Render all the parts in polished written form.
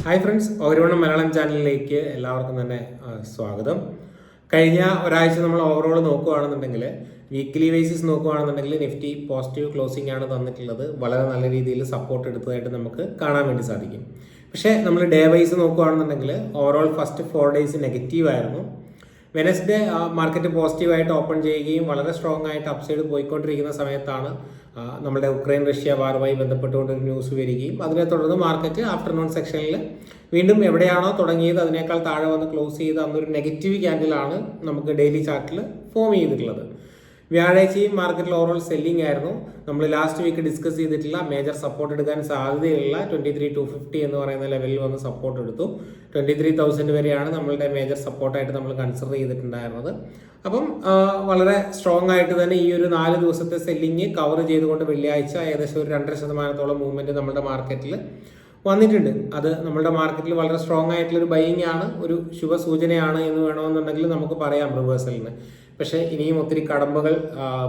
Hi friends, ഓരോണം Malayalam ചാനലിലേക്ക് എല്ലാവർക്കും തന്നെ സ്വാഗതം. കഴിഞ്ഞ ഒരാഴ്ച നമ്മൾ ഓവറോൾ നോക്കുകയാണെന്നുണ്ടെങ്കിൽ, വീക്ക്ലി ബേസിസ് നോക്കുകയാണെന്നുണ്ടെങ്കിൽ നിഫ്റ്റി പോസിറ്റീവ് ക്ലോസിംഗ് ആണ് തന്നിട്ടുള്ളത്. വളരെ നല്ല രീതിയിൽ സപ്പോർട്ട് എടുത്തതായിട്ട് നമുക്ക് കാണാൻ വേണ്ടി സാധിക്കും. പക്ഷേ നമ്മൾ ഡേ വൈസ് നോക്കുകയാണെന്നുണ്ടെങ്കിൽ ഓവറോൾ ഫസ്റ്റ് 4 ഡേയ്സ് നെഗറ്റീവ് ആയിരുന്നു. വെനസ്ഡേ മാർക്കറ്റ് പോസിറ്റീവായിട്ട് ഓപ്പൺ ചെയ്യുകയും വളരെ സ്ട്രോങ് ആയിട്ട് അപ്സൈഡ് പോയിക്കൊണ്ടിരിക്കുന്ന സമയത്താണ് നമ്മുടെ ഉക്രൈൻ റഷ്യ വാറുമായി ബന്ധപ്പെട്ടുകൊണ്ടൊരു ന്യൂസ് വരികയും അതിനെ തുടർന്ന് മാർക്കറ്റ് ആഫ്റ്റർനൂൺ സെക്ഷനിൽ വീണ്ടും എവിടെയാണോ തുടങ്ങിയത് അതിനേക്കാൾ താഴെ വന്ന് ക്ലോസ് ചെയ്ത് അന്നൊരു നെഗറ്റീവ് ക്യാൻഡിലാണ് നമുക്ക് ഡെയിലി ചാർട്ടിൽ ഫോം ചെയ്തിട്ടുള്ളത്. വ്യാഴാഴ്ചയും മാർക്കറ്റിൽ ഓവറോൾ സെല്ലിംഗ് ആയിരുന്നു. നമ്മൾ ലാസ്റ്റ് വീക്ക് ഡിസ്കസ് ചെയ്തിട്ടുള്ള മേജർ സപ്പോർട്ട് എടുക്കാൻ സാധ്യതയുള്ള 23,250 എന്ന് പറയുന്ന ലെവലിൽ വന്ന് സപ്പോർട്ട് എടുത്തു. 23,000 വരെയാണ് നമ്മളുടെ മേജർ സപ്പോർട്ടായിട്ട് നമ്മൾ കൺസിഡർ ചെയ്തിട്ടുണ്ടായിരുന്നത്. അപ്പം വളരെ സ്ട്രോങ് ആയിട്ട് തന്നെ ഈ ഒരു 4 ദിവസത്തെ സെല്ലിങ് കവർ ചെയ്തുകൊണ്ട് വെള്ളിയാഴ്ച ഏകദേശം ഒരു 2.5% മൂവ്മെന്റ് നമ്മുടെ മാർക്കറ്റിൽ വന്നിട്ടുണ്ട്. അത് നമ്മുടെ മാർക്കറ്റിൽ വളരെ സ്ട്രോങ് ആയിട്ടുള്ളൊരു ബൈയിങ് ആണ്, ഒരു ശുഭസൂചനയാണ് എന്ന് വേണമെന്നുണ്ടെങ്കിൽ നമുക്ക് പറയാം റിവേഴ്സലിന്. പക്ഷേ ഇനിയും ഒത്തിരി കടമ്പകൾ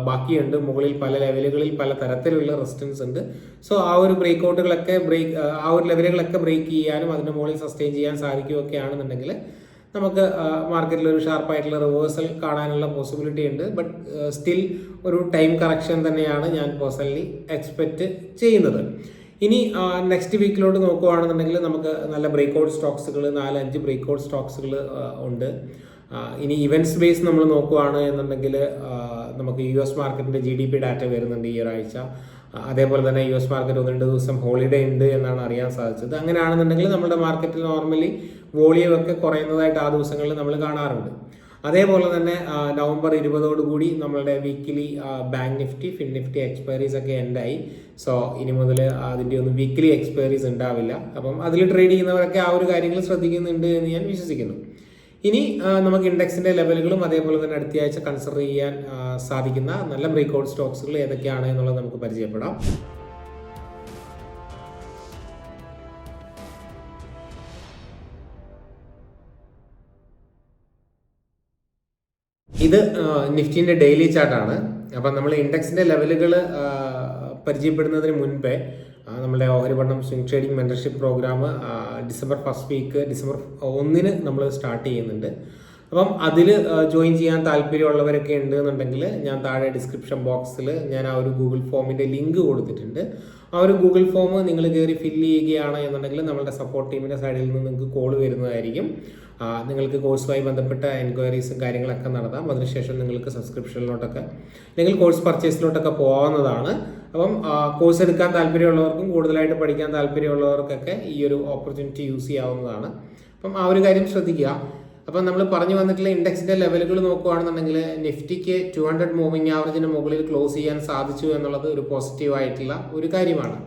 ബാക്കിയുണ്ട്. മുകളിൽ പല ലെവലുകളിൽ പല തരത്തിലുള്ള റെസിസ്റ്റൻസ് ഉണ്ട്. സോ ആ ഒരു ആ ഒരു ലെവലുകളൊക്കെ ബ്രേക്ക് ചെയ്യാനും അതിൻ്റെ മുകളിൽ സസ്റ്റെയിൻ ചെയ്യാൻ സാധിക്കുകയൊക്കെ ആണെന്നുണ്ടെങ്കിൽ നമുക്ക് മാർക്കറ്റിൽ ഒരു ഷാർപ്പായിട്ടുള്ള റിവേഴ്സൽ കാണാനുള്ള പോസിബിലിറ്റി ഉണ്ട്. ബട്ട് സ്റ്റിൽ ഒരു ടൈം കറക്ഷൻ തന്നെയാണ് ഞാൻ പേഴ്സണലി എക്സ്പെക്റ്റ് ചെയ്യുന്നത്. ഇനി നെക്സ്റ്റ് വീക്കിലോട്ട് നോക്കുകയാണെന്നുണ്ടെങ്കിൽ നമുക്ക് നല്ല ബ്രേക്ക്ഔട്ട് സ്റ്റോക്സുകൾ 4-5 ബ്രേക്ക്ഔട്ട് സ്റ്റോക്സുകൾ ഉണ്ട്. ഇനി ഇവൻറ്റ്സ് ബേസ് നമ്മൾ നോക്കുകയാണ് എന്നുണ്ടെങ്കിൽ നമുക്ക് US മാർക്കറ്റിൻ്റെ GDP ഡാറ്റ വരുന്നുണ്ട് ഈ ഒരാഴ്ച. അതേപോലെ തന്നെ US മാർക്കറ്റ് 1-2 ദിവസം ഹോളിഡേ ഉണ്ട് എന്നാണ് അറിയാൻ സാധിച്ചത്. അങ്ങനെയാണെന്നുണ്ടെങ്കിൽ നമ്മുടെ മാർക്കറ്റിൽ നോർമലി വോളിയം ഒക്കെ കുറയുന്നതായിട്ട് ആ ദിവസങ്ങളിൽ നമ്മൾ കാണാറുണ്ട്. അതേപോലെ തന്നെ നവംബർ 20 നമ്മളുടെ weekly Bank Nifty, Fin Nifty expiries ഒക്കെ എൻഡായി. സോ ഇനി മുതൽ അതിൻ്റെ ഒന്നും വീക്കിലി എക്സ്പയറീസ് ഉണ്ടാവില്ല. അപ്പം അതിൽ ട്രേഡ് ചെയ്യുന്നവരൊക്കെ ആ ഒരു കാര്യങ്ങൾ ശ്രദ്ധിക്കുന്നുണ്ട് എന്ന് ഞാൻ വിശ്വസിക്കുന്നു. ഇനി നമുക്ക് ഇൻഡെക്സിൻ്റെ ലെവലുകളും അതേപോലെ തന്നെ അടുത്തയാഴ്ച കൺസിഡർ ചെയ്യാൻ സാധിക്കുന്ന നല്ല ബ്രേക്ക്ഔട്ട് സ്റ്റോക്സുകൾ ഏതൊക്കെയാണ് എന്നുള്ളത് നമുക്ക് പരിചയപ്പെടാം. ഇത് നിഫ്റ്റിൻ്റെ ഡെയിലി ചാർട്ടാണ്. അപ്പം നമ്മൾ ഇൻഡെക്സിൻ്റെ ലെവലുകൾ പരിചയപ്പെടുന്നതിന് മുൻപേ നമ്മുടെ ഓഹരി പണം swing trading mentorship programme December 1st week December 1 നമ്മൾ സ്റ്റാർട്ട് ചെയ്യുന്നുണ്ട്. അപ്പം അതിൽ ജോയിൻ ചെയ്യാൻ താല്പര്യമുള്ളവരൊക്കെ ഉണ്ട് എന്നുണ്ടെങ്കിൽ ഞാൻ താഴെ ഡിസ്ക്രിപ്ഷൻ ബോക്സിൽ ഞാൻ ആ ഒരു ഗൂഗിൾ ഫോമിൻ്റെ ലിങ്ക് കൊടുത്തിട്ടുണ്ട്. ആ ഒരു ഗൂഗിൾ ഫോം നിങ്ങൾ കയറി ഫില്ല് ചെയ്യുകയാണ് എന്നുണ്ടെങ്കിൽ നമ്മളുടെ സപ്പോർട്ട് ടീമിൻ്റെ സൈഡിൽ നിന്ന് നിങ്ങൾക്ക് കോൾ വരുന്നതായിരിക്കും. നിങ്ങൾക്ക് കോഴ്സുമായി ബന്ധപ്പെട്ട എൻക്വയറീസും കാര്യങ്ങളൊക്കെ നടത്താം. അതിനുശേഷം നിങ്ങൾക്ക് സബ്സ്ക്രിപ്ഷനിലോട്ടൊക്കെ അല്ലെങ്കിൽ കോഴ്സ് പർച്ചേസിലോട്ടൊക്കെ പോകാവുന്നതാണ്. അപ്പം കോഴ്സ് എടുക്കാൻ താല്പര്യമുള്ളവർക്കും കൂടുതലായിട്ട് പഠിക്കാൻ താല്പര്യമുള്ളവർക്കൊക്കെ ഈ ഒരു ഓപ്പർച്യൂണിറ്റി യൂസ് ചെയ്യാവുന്നതാണ്. അപ്പം ആ ഒരു കാര്യം ശ്രദ്ധിക്കുക. അപ്പം നമ്മൾ പറഞ്ഞു വന്നിട്ടുള്ള ഇൻഡെക്സിൻ്റെ ലെവലുകൾ നോക്കുകയാണെന്നുണ്ടെങ്കിൽ നിഫ്റ്റിക്ക് 200 മൂവിങ് ആവറേജിന് മുകളിൽ ക്ലോസ് ചെയ്യാൻ സാധിച്ചു എന്നുള്ളത് ഒരു പോസിറ്റീവായിട്ടുള്ള ഒരു കാര്യമാണ്.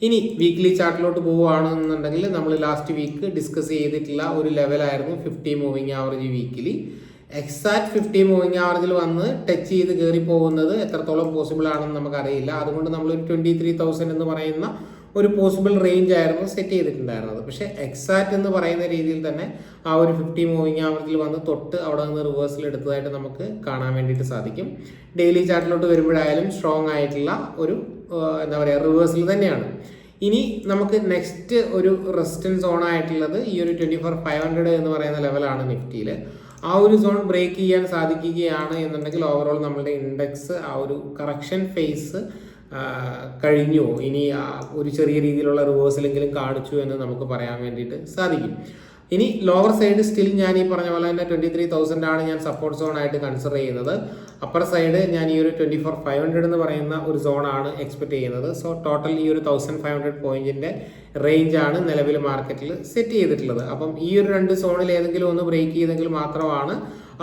ഇനി വീക്ക്ലി ചാർട്ടിലോട്ട് പോവുകയാണെന്നുണ്ടെങ്കിൽ നമ്മൾ ലാസ്റ്റ് വീക്ക് ഡിസ്കസ് ചെയ്തിട്ടുള്ള ഒരു ലെവലായിരുന്നു 50 moving average weekly. Exact 50 moving ആവറേജിൽ വന്ന് ടച്ച് ചെയ്ത് കയറി പോകുന്നത് എത്രത്തോളം പോസിബിൾ ആണെന്ന് നമുക്കറിയില്ല. അതുകൊണ്ട് നമ്മളൊരു 23,000 എന്ന് പറയുന്ന ഒരു പോസിബിൾ റേഞ്ച് ആയിരുന്നു സെറ്റ് ചെയ്തിട്ടുണ്ടായിരുന്നത്. പക്ഷേ എക്സാക്റ്റ് എന്ന് പറയുന്ന രീതിയിൽ തന്നെ ആ ഒരു 50 മൂവിങ് ആവറേജിൽ വന്ന് തൊട്ട് അവിടെ നിന്ന് റിവേഴ്സൽ എടുത്തതായിട്ട് നമുക്ക് കാണാൻ വേണ്ടിയിട്ട് സാധിക്കും. ഡെയിലി ചാർട്ടിലോട്ട് വരുമ്പോഴായാലും സ്ട്രോങ് ആയിട്ടുള്ള ഒരു റിവേഴ്സൽ തന്നെയാണ്. ഇനി നമുക്ക് നെക്സ്റ്റ് ഒരു റെസിസ്റ്റൻസ് സോൺ ആയിട്ടുള്ളത് ഈ ഒരു 24,500 എന്ന് പറയുന്ന ലെവലാണ് നിഫ്റ്റിയിൽ. ആ ഒരു സോൺ ബ്രേക്ക് ചെയ്യാൻ സാധിക്കുകയാണ് എന്നുണ്ടെങ്കിൽ ഓവറോൾ നമ്മളുടെ ഇൻഡെക്സ് ആ ഒരു കറക്ഷൻ ഫേസ് കഴിഞ്ഞു. ഇനി ഒരു ചെറിയ രീതിയിലുള്ള റിവേഴ്സലെങ്കിലും കാണിച്ചു എന്ന് നമുക്ക് പറയാൻ വേണ്ടിയിട്ട് സാധിക്കും. ഇനി ലോവർ സൈഡ് സ്റ്റിൽ ഞാൻ ഈ പറഞ്ഞ പോലെ തന്നെ 23,000 ആണ് ഞാൻ സപ്പോർട്ട് സോൺ ആയിട്ട് കൺസിഡർ ചെയ്യുന്നത്. അപ്പർ സൈഡ് ഞാൻ ഈ ഒരു 24,500 എന്ന് പറയുന്ന ഒരു സോണാണ് എക്സ്പെക്ട് ചെയ്യുന്നത്. സോ ടോട്ടൽ ഈ ഒരു 1,500 പോയിന്റിന്റെ റേഞ്ചാണ് നിലവിൽ മാർക്കറ്റിൽ സെറ്റ് ചെയ്തിട്ടുള്ളത്. അപ്പം ഈ ഒരു 2 സോണിൽ ഏതെങ്കിലും ഒന്ന് ബ്രേക്ക് ചെയ്തെങ്കിൽ മാത്രമാണ്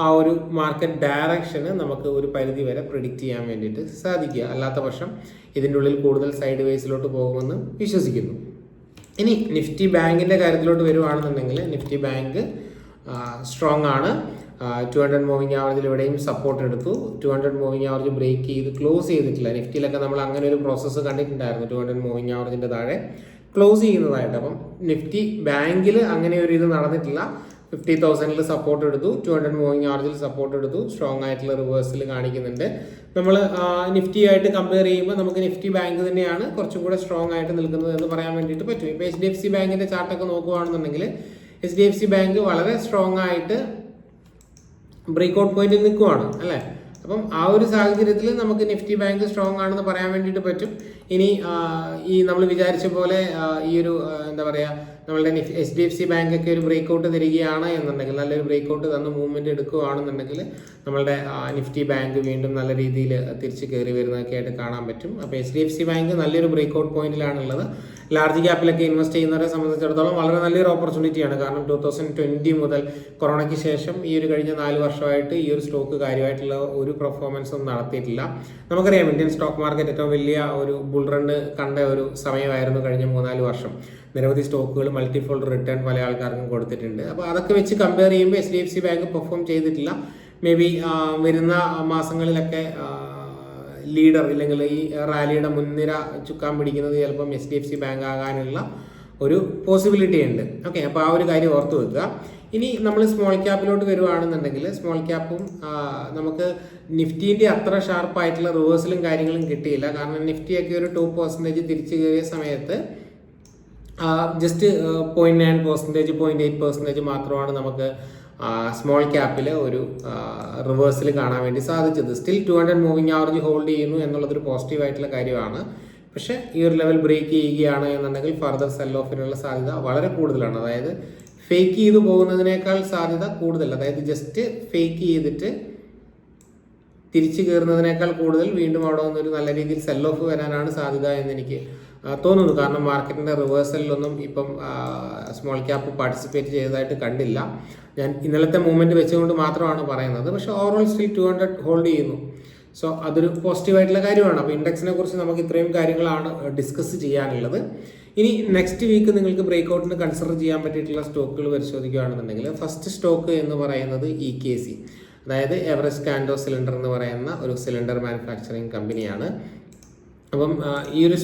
ആ ഒരു മാർക്കറ്റ് ഡയറക്ഷന് നമുക്ക് ഒരു പരിധി വരെ പ്രിഡിക്റ്റ് ചെയ്യാൻ വേണ്ടിയിട്ട് സാധിക്കുക. അല്ലാത്ത പക്ഷം ഇതിൻ്റെ ഉള്ളിൽ കൂടുതൽ സൈഡ് വേസിലോട്ട് പോകുമെന്ന് വിശ്വസിക്കുന്നു. ഇനി നിഫ്റ്റി ബാങ്കിൻ്റെ കാര്യത്തിലോട്ട് വരുവാണെന്നുണ്ടെങ്കിൽ നിഫ്റ്റി ബാങ്ക് സ്ട്രോങ് ആണ്. 200 മൂവിങ് ആവറേജിൽ ഇവിടെയും സപ്പോർട്ട് എടുത്തു. 200 മൂവിങ് ആവറേജ് ബ്രേക്ക് ചെയ്ത് ക്ലോസ് ചെയ്തിട്ടില്ല. നിഫ്റ്റിയിലൊക്കെ നമ്മൾ അങ്ങനെ ഒരു പ്രോസസ്സ് കണ്ടിട്ടുണ്ടായിരുന്നു, 200 മൂവിങ് ആവറേജിൻ്റെ താഴെ ക്ലോസ് ചെയ്യുന്നതായിട്ട്. അപ്പം നിഫ്റ്റി ബാങ്കിൽ അങ്ങനെ ഒരു ഇത് നടന്നിട്ടില്ല. 50,000 സപ്പോർട്ട് എടുത്തു, 200 മൂവിങ് ആവറേജിൽ സപ്പോർട്ട് എടുത്തു, സ്ട്രോങ് ആയിട്ടുള്ള റിവേഴ്സൽ കാണിക്കുന്നുണ്ട്. നമ്മൾ നിഫ്റ്റി ആയിട്ട് കമ്പയർ ചെയ്യുമ്പോൾ നമുക്ക് നിഫ്റ്റി ബാങ്ക് തന്നെയാണ് കുറച്ചും കൂടെ സ്ട്രോങ് ആയിട്ട് നിൽക്കുന്നത് എന്ന് പറയാൻ വേണ്ടിയിട്ട് പറ്റും. ഇപ്പോൾ HDFC ബാങ്കിൻ്റെ ചാർട്ടൊക്കെ നോക്കുകയാണെന്നുണ്ടെങ്കിൽ HDFC ബാങ്ക് വളരെ സ്ട്രോങ് ആയിട്ട് ബ്രേക്ക്ഔട്ട് പോയിന്റിൽ നിൽക്കുവാണ് അല്ലേ. അപ്പം ആ ഒരു സാഹചര്യത്തിൽ നമുക്ക് നിഫ്റ്റി ബാങ്ക് സ്ട്രോങ് ആണെന്ന് പറയാൻ വേണ്ടിയിട്ട് പറ്റും. ഇനി ഈ നമ്മൾ വിചാരിച്ച പോലെ ഈ ഒരു എന്താ പറയുക, നമ്മളുടെ HDFC ബാങ്കൊക്കെ ഒരു ബ്രേക്ക്ഔട്ട് തരികയാണ് എന്നുണ്ടെങ്കിൽ, നല്ലൊരു ബ്രേക്ക്ഔട്ട് തന്ന് മൂവ്മെൻറ്റ് എടുക്കുകയാണെന്നുണ്ടെങ്കിൽ നമ്മളുടെ നിഫ്റ്റി ബാങ്ക് വീണ്ടും നല്ല രീതിയിൽ തിരിച്ച് കയറി വരുന്നതൊക്കെ ആയിട്ട് കാണാൻ പറ്റും. അപ്പോൾ HDFC ബാങ്ക് നല്ലൊരു ബ്രേക്ക്ഔട്ട് പോയിന്റിലാണുള്ളത്. ലാർജ് ക്യാപ്പിലൊക്കെ ഇൻവെസ്റ്റ് ചെയ്യുന്നവരെ സംബന്ധിച്ചിടത്തോളം വളരെ നല്ലൊരു ഓപ്പർച്യൂണിറ്റിയാണ്. കാരണം 2020 മുതൽ കൊറോണയ്ക്ക് ശേഷം ഈ ഒരു കഴിഞ്ഞ 4 വർഷമായിട്ട് ഈ ഒരു സ്റ്റോക്ക് കാര്യമായിട്ടുള്ള ഒരു പെർഫോമൻസ് ഒന്നും നടത്തിയിട്ടില്ല. നമുക്കറിയാം ഇന്ത്യൻ സ്റ്റോക്ക് മാർക്കറ്റ് ഏറ്റവും വലിയ ഒരു ബുൾ റണ്ണ് കണ്ട ഒരു സമയമായിരുന്നു കഴിഞ്ഞ 3-4 വർഷം. നിരവധി സ്റ്റോക്കുകൾ മൾട്ടിഫോൾഡ് റിട്ടേൺ പല ആൾക്കാർക്കും കൊടുത്തിട്ടുണ്ട്. അപ്പോൾ അതൊക്കെ വെച്ച് കമ്പയർ ചെയ്യുമ്പോൾ HDFC ബാങ്ക് പെർഫോം ചെയ്തിട്ടില്ല. മേ ബി വരുന്ന മാസങ്ങളിലൊക്കെ ലീഡർ ഇല്ലെങ്കിൽ ഈ റാലിയുടെ മുൻനിര ചുക്കാൻ പിടിക്കുന്നത് ചിലപ്പം HDFC ബാങ്ക് ആകാനുള്ള ഒരു പോസിബിലിറ്റി ഉണ്ട്. ഓക്കെ, അപ്പോൾ ആ ഒരു കാര്യം ഓർത്ത് വെക്കുക. ഇനി നമ്മൾ സ്മോൾ ക്യാപ്പിലോട്ട് വരുവാണെന്നുണ്ടെങ്കിൽ സ്മോൾ ക്യാപ്പും നമുക്ക് നിഫ്റ്റീൻ്റെ അത്ര ഷാർപ്പായിട്ടുള്ള റിവേഴ്സലും കാര്യങ്ങളും കിട്ടിയില്ല. കാരണം നിഫ്റ്റിയൊക്കെ ഒരു 2% തിരിച്ചു കയറിയ സമയത്ത് ജസ്റ്റ് 0.9%, 0.8% മാത്രമാണ് നമുക്ക് സ്മോൾ ക്യാപ്പിൽ ഒരു റിവേഴ്സൽ കാണാൻ വേണ്ടി സാധിച്ചത്. സ്റ്റിൽ 200 മൂവിങ് ആവറേജ് ഹോൾഡ് ചെയ്യുന്നു എന്നുള്ളതൊരു പോസിറ്റീവായിട്ടുള്ള കാര്യമാണ്. പക്ഷേ ഈ ഒരു ലെവൽ ബ്രേക്ക് ചെയ്യുകയാണ് എന്നുണ്ടെങ്കിൽ ഫർദർ സെൽ ഓഫിനുള്ള സാധ്യത വളരെ കൂടുതലാണ്. അതായത് ഫേക്ക് ചെയ്തു പോകുന്നതിനേക്കാൾ സാധ്യത കൂടുതൽ, അതായത് ജസ്റ്റ് ഫേക്ക് ചെയ്തിട്ട് തിരിച്ചു കയറുന്നതിനേക്കാൾ കൂടുതൽ വീണ്ടും അവിടെ നിന്നൊരു നല്ല രീതിയിൽ സെൽ ഓഫ് വരാനാണ് സാധ്യത എന്ന് എനിക്ക് തോന്നുന്നു. കാരണം മാർക്കറ്റിൻ്റെ റിവേഴ്സലിലൊന്നും ഇപ്പം സ്മോൾ ക്യാപ്പ് പാർട്ടിസിപ്പേറ്റ് ചെയ്തതായിട്ട് കണ്ടില്ല. ഞാൻ ഇന്നലത്തെ മൂവ്മെൻറ്റ് വെച്ചുകൊണ്ട് മാത്രമാണ് പറയുന്നത്. പക്ഷേ ഓവറോൾ സ്റ്റിൽ 200 ഹോൾഡ് ചെയ്യുന്നു. സോ അതൊരു പോസിറ്റീവായിട്ടുള്ള കാര്യമാണ്. അപ്പോൾ ഇൻഡെക്സിനെ കുറിച്ച് നമുക്ക് ഇത്രയും കാര്യങ്ങളാണ് ഡിസ്കസ് ചെയ്യാനുള്ളത്. ഇനി നെക്സ്റ്റ് വീക്ക് നിങ്ങൾക്ക് ബ്രേക്ക്ഔട്ടിന് കൺസിഡർ ചെയ്യാൻ പറ്റിയിട്ടുള്ള സ്റ്റോക്കുകൾ പരിശോധിക്കുകയാണെന്നുണ്ടെങ്കിൽ ഫസ്റ്റ് സ്റ്റോക്ക് എന്ന് പറയുന്നത് EKC, അതായത് എവറസ്റ്റ് കാൻഡോ സിലിണ്ടർ എന്ന് പറയുന്ന ഒരു സിലിണ്ടർ മാനുഫാക്ചറിങ് കമ്പനിയാണ്. അപ്പം ഈ ഒരു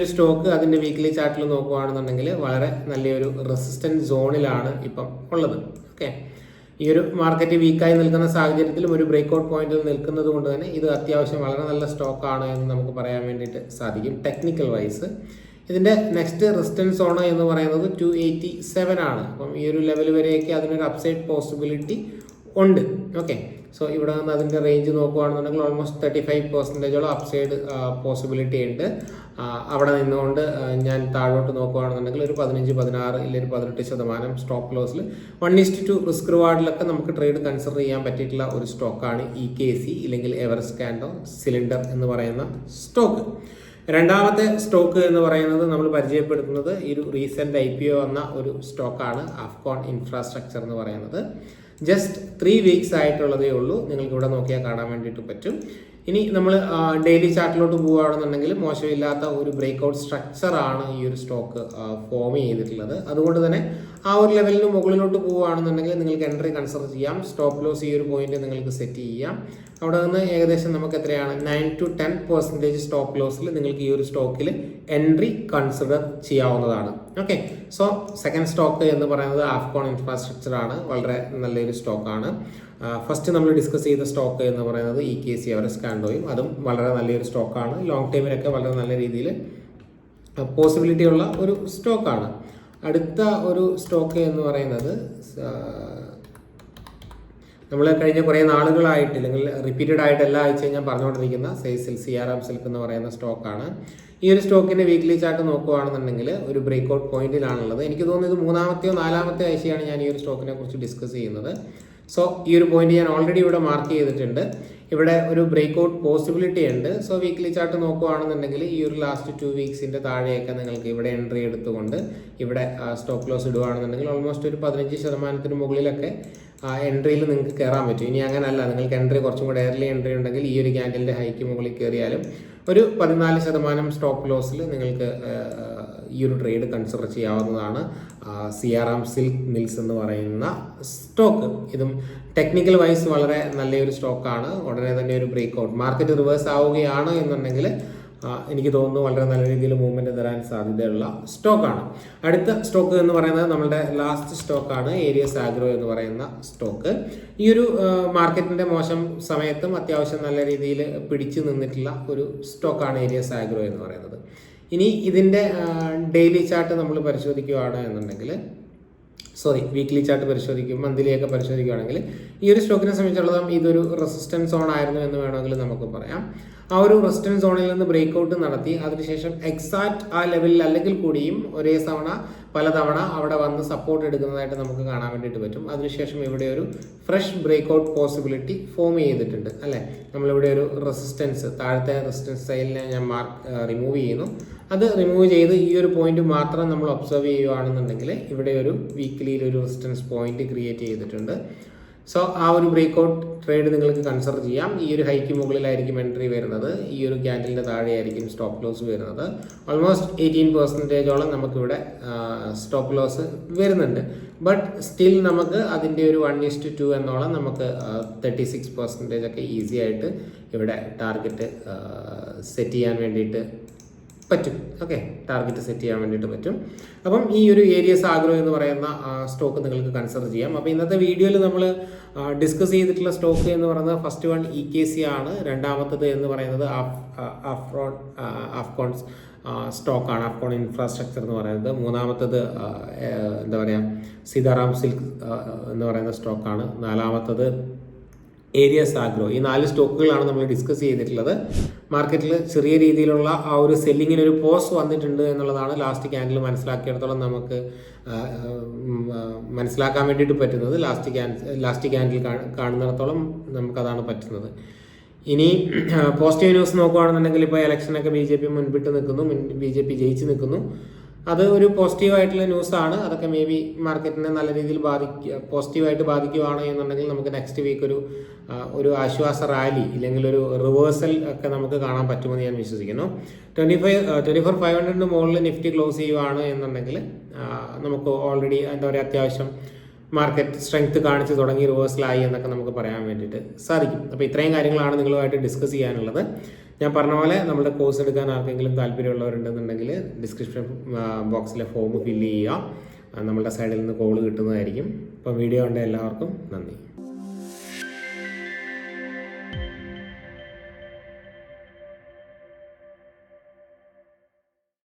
സ്റ്റോക്ക് അതിൻ്റെ വീക്ക്ലി ചാർട്ടിൽ നോക്കുകയാണെന്നുണ്ടെങ്കിൽ വളരെ നല്ലൊരു റെസിസ്റ്റൻറ്റ് സോണിലാണ് ഇപ്പം ഉള്ളത്. ഓക്കെ, ഈ ഒരു മാർക്കറ്റ് വീക്കായി നിൽക്കുന്ന സാഹചര്യത്തിലും ഒരു ബ്രേക്ക്ഔട്ട് പോയിന്റിൽ നിൽക്കുന്നത് കൊണ്ട് തന്നെ ഇത് അത്യാവശ്യം വളരെ നല്ല സ്റ്റോക്കാണ് എന്ന് നമുക്ക് പറയാൻ വേണ്ടിയിട്ട് സാധിക്കും. ടെക്നിക്കൽ വൈസ് ഇതിൻ്റെ നെക്സ്റ്റ് റെസിസ്റ്റൻസ് സോൺ എന്ന് പറയുന്നത് 287 ആണ്. അപ്പം ഈ ഒരു ലെവൽ വരെയൊക്കെ അതിനൊരു അപ്സൈഡ് പോസിബിലിറ്റി ഉണ്ട്. ഓക്കെ, സോ ഇവിടെ നിന്ന് അതിൻ്റെ റേഞ്ച് നോക്കുകയാണെന്നുണ്ടെങ്കിൽ ഓൾമോസ്റ്റ് 35% അപ്സൈഡ് പോസിബിലിറ്റി ഉണ്ട്. അവിടെ നിന്നുകൊണ്ട് ഞാൻ താഴോട്ട് നോക്കുകയാണെന്നുണ്ടെങ്കിൽ ഒരു 15-16 ഇല്ലെങ്കിൽ 18% സ്റ്റോപ്പ് ലോസിൽ 1:2 റിസ്ക് റിവാർഡിലൊക്കെ നമുക്ക് ട്രേഡ് കൺസിഡർ ചെയ്യാൻ പറ്റിയിട്ടുള്ള ഒരു സ്റ്റോക്കാണ് EKC ഇല്ലെങ്കിൽ എവറസ്റ്റ് കാൻഡോ സിലിണ്ടർ എന്ന് പറയുന്ന സ്റ്റോക്ക്. രണ്ടാമത്തെ സ്റ്റോക്ക് എന്ന് പറയുന്നത് നമ്മൾ പരിചയപ്പെടുത്തുന്നത് ഈ ഒരു റീസെൻ്റ് IPO വന്ന ഒരു സ്റ്റോക്കാണ് അഫ്കോൺ ഇൻഫ്രാസ്ട്രക്ചർ എന്ന് പറയുന്നത്. ജസ്റ്റ് 3 വീക്സ് ആയിട്ടുള്ളതേ ഉള്ളൂ. നിങ്ങൾക്ക് ഇവിടെ നോക്കിയാൽ കാണാൻ വേണ്ടിയിട്ട് പറ്റും. ഇനി നമ്മൾ ഡെയിലി ചാർട്ടിലോട്ട് പോവുകയാണെന്നുണ്ടെങ്കിൽ മോശമില്ലാത്ത ഒരു ബ്രേക്ക്ഔട്ട് സ്ട്രക്ചറാണ് ഈ ഒരു സ്റ്റോക്ക് ഫോം ചെയ്തിട്ടുള്ളത്. അതുകൊണ്ട് തന്നെ ആ ഒരു ലെവലിന് മുകളിലോട്ട് പോവുകയാണെന്നുണ്ടെങ്കിൽ നിങ്ങൾക്ക് എൻട്രി കൺസിഡർ ചെയ്യാം. സ്റ്റോപ്പ് ലോസ് ഈ ഒരു പോയിന്റ് നിങ്ങൾക്ക് സെറ്റ് ചെയ്യാം. അവിടെ നിന്ന് ഏകദേശം നമുക്ക് എത്രയാണ് 9-10% സ്റ്റോപ്പ് ലോസിൽ നിങ്ങൾക്ക് ഈ ഒരു സ്റ്റോക്കിൽ എൻട്രി കൺസിഡർ ചെയ്യാവുന്നതാണ്. ഓക്കെ, സോ സെക്കൻഡ് സ്റ്റോക്ക് എന്ന് പറയുന്നത് അഫ്കോൺ ഇൻഫ്രാസ്ട്രക്ചർ ആണ്. വളരെ നല്ലൊരു സ്റ്റോക്കാണ്. ഫസ്റ്റ് നമ്മൾ ഡിസ്കസ് ചെയ്ത സ്റ്റോക്ക് എന്ന് പറയുന്നത് EKC എവറസ്റ്റ് കാൻഡോയും, അതും വളരെ നല്ലൊരു സ്റ്റോക്കാണ്. ലോങ് ടൈമിലൊക്കെ വളരെ നല്ല രീതിയിൽ പോസിബിലിറ്റി ഉള്ള ഒരു സ്റ്റോക്കാണ്. അടുത്ത ഒരു സ്റ്റോക്ക് എന്ന് പറയുന്നത് നമ്മൾ കഴിഞ്ഞ കുറേ നാളുകളായിട്ട് അല്ലെങ്കിൽ റിപ്പീറ്റഡ് ആയിട്ട് എല്ലാ ആഴ്ചയും ഞാൻ പറഞ്ഞുകൊണ്ടിരിക്കുന്ന CRM സിൽക്ക് എന്ന് പറയുന്ന സ്റ്റോക്കാണ്. ഈ ഒരു സ്റ്റോക്കിൻ്റെ വീക്ക്ലി ചാർട്ട് നോക്കുകയാണെന്നുണ്ടെങ്കിൽ ഒരു ബ്രേക്ക്ഔട്ട് പോയിന്റിലാണുള്ളത്. എനിക്ക് തോന്നുന്നു ഇത് 3-ാമത്തെയോ 4-ാമത്തെ ആഴ്ചയാണ് ഞാൻ ഈ ഒരു സ്റ്റോക്കിനെ കുറിച്ച് ഡിസ്കസ് ചെയ്യുന്നത്. സോ ഈ ഒരു പോയിന്റ് ഞാൻ ഓൾറെഡി ഇവിടെ മാർക്ക് ചെയ്തിട്ടുണ്ട്. ഇവിടെ ഒരു ബ്രേക്ക്ഔട്ട് പോസിബിലിറ്റി ഉണ്ട്. സോ വീക്ക്ലി ചാർട്ട് നോക്കുകയാണെന്നുണ്ടെങ്കിൽ ഈ ഒരു ലാസ്റ്റ് 2 വീക്സിൻ്റെ താഴെയൊക്കെ നിങ്ങൾക്ക് ഇവിടെ എൻട്രി എടുത്തുകൊണ്ട് ഇവിടെ സ്റ്റോപ്പ് ലോസ് ഇടുകയാണെന്നുണ്ടെങ്കിൽ ഓൾമോസ്റ്റ് ഒരു 15% മുകളിലൊക്കെ എൻട്രിയിൽ നിങ്ങൾക്ക് കയറാൻ പറ്റും. ഇനി അങ്ങനെയല്ല, നിങ്ങൾക്ക് എൻട്രി കുറച്ചും കൂടെ എയർലി എൻട്രി ഉണ്ടെങ്കിൽ ഈ ഒരു ക്യാൻഡലിൻ്റെ ഹൈക്ക് മുകളിൽ കയറിയാലും ഒരു 14% സ്റ്റോപ്പ് ലോസിൽ നിങ്ങൾക്ക് ഈ ഒരു ട്രേഡ് കൺസിഡർ ചെയ്യാവുന്നതാണ്. CRM സിൽക്ക് മിൽസ് എന്ന് പറയുന്ന സ്റ്റോക്ക്, ഇതും ടെക്നിക്കൽ വൈസ് വളരെ നല്ലൊരു സ്റ്റോക്കാണ്. ഉടനെ തന്നെ ഒരു ബ്രേക്ക്ഔട്ട് മാർക്കറ്റ് റിവേഴ്സ് ആവുകയാണ് എന്നുണ്ടെങ്കിൽ എനിക്ക് തോന്നുന്നു വളരെ നല്ല രീതിയിൽ മൂവ്മെൻറ്റ് തരാൻ സാധ്യതയുള്ള സ്റ്റോക്കാണ്. അടുത്ത സ്റ്റോക്ക് എന്ന് പറയുന്നത് നമ്മുടെ ലാസ്റ്റ് സ്റ്റോക്കാണ് ഏരിയസ് ആഗ്രോ എന്ന് പറയുന്ന സ്റ്റോക്ക്. ഈ ഒരു മാർക്കറ്റിൻ്റെ മോശം സമയത്തും അത്യാവശ്യം നല്ല രീതിയിൽ പിടിച്ചു നിന്നിട്ടുള്ള ഒരു സ്റ്റോക്കാണ് ഏരിയസ് ആഗ്രോ എന്ന് പറയുന്നത്. ഇനി ഇതിൻ്റെ ഡെയിലി ചാർട്ട് നമ്മൾ പരിശോധിക്കുകയാണ് എന്നുണ്ടെങ്കിൽ, വീക്ക്ലി ചാർട്ട് പരിശോധിക്കും, മന്ത്ലിയൊക്കെ പരിശോധിക്കുകയാണെങ്കിൽ ഈ ഒരു സ്റ്റോക്കിനെ സംബന്ധിച്ചിടത്തോളം ഇതൊരു റെസിസ്റ്റൻസ് സോൺ ആയിരുന്നു എന്ന് വേണമെങ്കിൽ നമുക്ക് പറയാം. ആ ഒരു റെസിസ്റ്റൻസ് സോണിൽ നിന്ന് ബ്രേക്ക് ഔട്ട് നടത്തി അതിനുശേഷം എക്സാക്റ്റ് ആ ലെവലിൽ അല്ലെങ്കിൽ കൂടിയും ഒരേ തവണ പലതവണ അവിടെ വന്ന് സപ്പോർട്ട് എടുക്കുന്നതായിട്ട് നമുക്ക് കാണാൻ വേണ്ടിയിട്ട് പറ്റും. അതിനുശേഷം ഇവിടെ ഒരു fresh break out possibility form ചെയ്തിട്ടുണ്ട് അല്ലേ. നമ്മളിവിടെ ഒരു റെസിസ്റ്റൻസ്, താഴത്തെ റെസിസ്റ്റൻസ് സൈഡിനെ ഞാൻ റിമൂവ് ചെയ്യുന്നു. അത് റിമൂവ് ചെയ്ത് ഈ ഒരു പോയിന്റ് മാത്രം നമ്മൾ ഒബ്സർവ് ചെയ്യുകയാണെന്നുണ്ടെങ്കിൽ ഇവിടെ ഒരു വീക്കിലിയിൽ ഒരു റെസിസ്റ്റൻസ് പോയിന്റ് ക്രിയേറ്റ് ചെയ്തിട്ടുണ്ട്. സോ ആ ഒരു ബ്രേക്ക് ഔട്ട് ട്രേഡ് നിങ്ങൾക്ക് കൺസിഡർ ചെയ്യാം. ഈ ഒരു ഹൈക്ക് മുകളിലായിരിക്കും എൻട്രി വരുന്നത്, ഈ ഒരു ക്യാൻഡലിൻ്റെ താഴെയായിരിക്കും സ്റ്റോപ്പ് ലോസ് വരുന്നത്. ഓൾമോസ്റ്റ് 18% നമുക്കിവിടെ സ്റ്റോപ്പ് ലോസ് വരുന്നുണ്ട്. ബട്ട് സ്റ്റിൽ നമുക്ക് അതിൻ്റെ ഒരു 1:2 എന്നോളം നമുക്ക് 36% ഒക്കെ ഈസി ആയിട്ട് ഇവിടെ ടാർഗറ്റ് സെറ്റ് ചെയ്യാൻ വേണ്ടിയിട്ട് പറ്റും. ടാർഗറ്റ് സെറ്റ് ചെയ്യാൻ വേണ്ടിയിട്ട് പറ്റും. അപ്പം ഈ ഒരു ഏരിയസ് ആഗ്രോ എന്ന് പറയുന്ന സ്റ്റോക്ക് നിങ്ങൾക്ക് കൺസിഡർ ചെയ്യാം. അപ്പോൾ ഇന്നത്തെ വീഡിയോയിൽ നമ്മൾ ഡിസ്കസ് ചെയ്തിട്ടുള്ള സ്റ്റോക്ക് എന്ന് പറയുന്നത് ഫസ്റ്റ് വൺ EKC ആണ്. രണ്ടാമത്തത് എന്ന് പറയുന്നത് ആഫ്കോൺസ് സ്റ്റോക്കാണ്, ആഫ്കോൺ ഇൻഫ്രാസ്ട്രക്ചർ എന്ന് പറയുന്നത്. മൂന്നാമത്തത് സീതാറാം സിൽക്ക് എന്ന് പറയുന്ന സ്റ്റോക്കാണ്. നാലാമത്തത് ഏരിയസ് ആഗ്രോ. ഈ 4 സ്റ്റോക്കുകളാണ് നമ്മൾ ഡിസ്കസ് ചെയ്തിട്ടുള്ളത്. മാർക്കറ്റിൽ ചെറിയ രീതിയിലുള്ള ആ ഒരു സെല്ലിങ്ങിനൊരു പോസ് വന്നിട്ടുണ്ട് എന്നുള്ളതാണ് ലാസ്റ്റ് ക്യാൻഡിൽ മനസ്സിലാക്കിയിടത്തോളം നമുക്ക് മനസ്സിലാക്കാൻ വേണ്ടിയിട്ട് പറ്റുന്നത്. ലാസ്റ്റ് ക്യാൻഡിൽ കാണുന്നിടത്തോളം നമുക്കതാണ് പറ്റുന്നത്. ഇനി പോസിറ്റീവ് ന്യൂസ് നോക്കുകയാണെന്നുണ്ടെങ്കിൽ ഇപ്പോൾ ഇലക്ഷനൊക്കെ BJP മുൻപിട്ട് നിൽക്കുന്നു, BJP ജയിച്ച് നിൽക്കുന്നു. അത് ഒരു പോസിറ്റീവായിട്ടുള്ള ന്യൂസാണ്. അതൊക്കെ മേ ബി മാർക്കറ്റിനെ നല്ല രീതിയിൽ പോസിറ്റീവായിട്ട് ബാധിക്കുകയാണ് എന്നുണ്ടെങ്കിൽ നമുക്ക് നെക്സ്റ്റ് വീക്ക് ഒരു ആശ്വാസ റാലി ഇല്ലെങ്കിൽ ഒരു റിവേഴ്സൽ ഒക്കെ നമുക്ക് കാണാൻ പറ്റുമെന്ന് ഞാൻ വിശ്വസിക്കുന്നു. 24,500 മുകളിൽ നിഫ്റ്റി ക്ലോസ് ചെയ്യുകയാണ് എന്നുണ്ടെങ്കിൽ നമുക്ക് ഓൾറെഡി അത്യാവശ്യം മാർക്കറ്റ് സ്ട്രെങ്ത് കാണിച്ച് തുടങ്ങി റിവേഴ്സലായി എന്നൊക്കെ നമുക്ക് പറയാൻ വേണ്ടിയിട്ട് സാധിക്കും. അപ്പോൾ ഇത്രയും കാര്യങ്ങളാണ് നിങ്ങളുമായിട്ട് ഡിസ്കസ് ചെയ്യാനുള്ളത്. ഞാൻ പറഞ്ഞ പോലെ നമ്മുടെ കോഴ്സ് എടുക്കാൻ ആർക്കെങ്കിലും താല്പര്യമുള്ളവരുണ്ടെന്നുണ്ടെങ്കിൽ ഡിസ്ക്രിപ്ഷൻ ബോക്സിലെ ഫോം ഫില്ല് ചെയ്യുക. നമ്മളുടെ സൈഡിൽ നിന്ന് കോൾ കിട്ടുന്നതായിരിക്കും. അപ്പോൾ വീഡിയോ കണ്ട എല്ലാവർക്കും നന്ദി.